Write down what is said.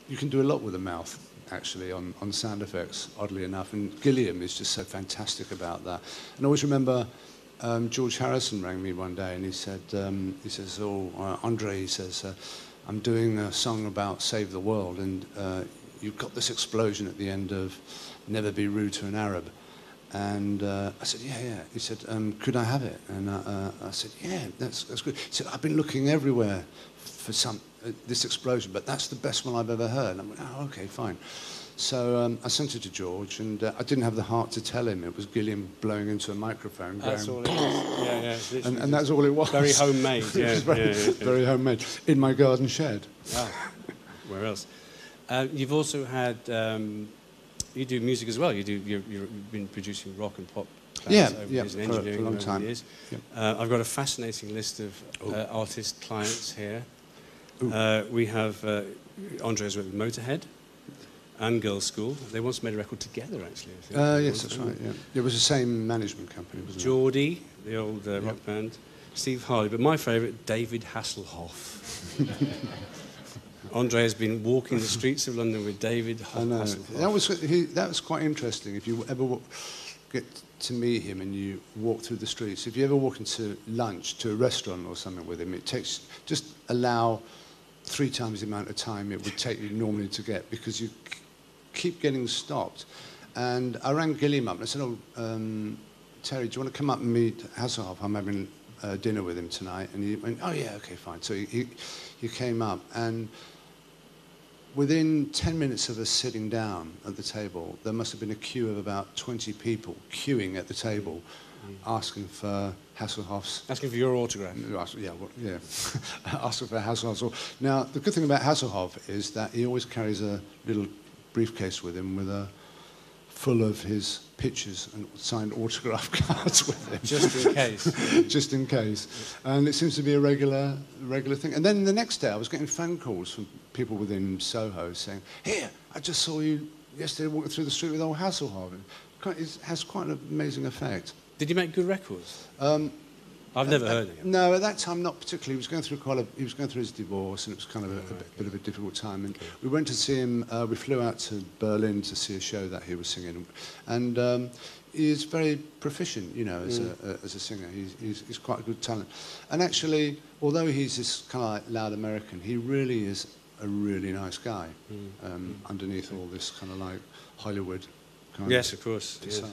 you can do a lot with the mouth, actually, on sound effects, oddly enough. And Gilliam is just so fantastic about that. And I always remember George Harrison rang me one day, and he said, Andre, he says, I'm doing a song about Save the World, and you've got this explosion at the end of Never Be Rude to an Arab. And I said, yeah. He said, could I have it? And I said, yeah, that's good. He said, I've been looking everywhere for this explosion, but that's the best one I've ever heard. And I went, oh, okay, fine. So I sent it to George, and I didn't have the heart to tell him. It was Gilliam blowing into a microphone. That's going, all it is. Yeah. And that's all it was. Very homemade. It was very homemade. In my garden shed. Ah, where else? You've also had... you do music as well. You've been producing rock and pop bands over years, and engineering for a long over time. Years. Yep. I've got a fascinating list of artist clients here. We have Andre's worked with Motorhead and Girls' School. They once made a record together, actually. I think. Yes, that's right. Yeah. It was the same management company, wasn't Geordie, the old rock band. Steve Harley, but my favourite, David Hasselhoff. Andre has been walking the streets of London with David Hasselhoff. That was quite interesting. If you ever get to meet him and you walk through the streets, if you ever walk into lunch to a restaurant or something with him, just allow 3 times the amount of time it would take you normally to get, because you keep getting stopped. And I rang Gilliam up and I said, Terry, do you want to come up and meet Hasselhoff? I'm having dinner with him tonight. And he went, oh yeah, okay, fine. So he came up, and within 10 minutes of us sitting down at the table, there must have been a queue of about 20 people queuing at the table, asking for Hasselhoff's... Asking for your autograph? Yeah. Asking for Hasselhoff's... Now, the good thing about Hasselhoff is that he always carries a little briefcase with him full of his pictures and signed autograph cards with him. Just in case. Just in case. And it seems to be a regular thing. And then the next day I was getting phone calls from people within Soho saying, here, I just saw you yesterday walking through the street with old Hasselhoff. It has quite an amazing effect. Did you make good records? I've never heard of him. No, at that time not particularly. He was going through his divorce, and it was kind of a bit of a difficult time. And we went to see him. We flew out to Berlin to see a show that he was singing, and he's very proficient, as a singer. He's quite a good talent. And actually, although he's this kind of like loud American, he really is a really nice guy. Underneath all this kind of like Hollywood kind of facade,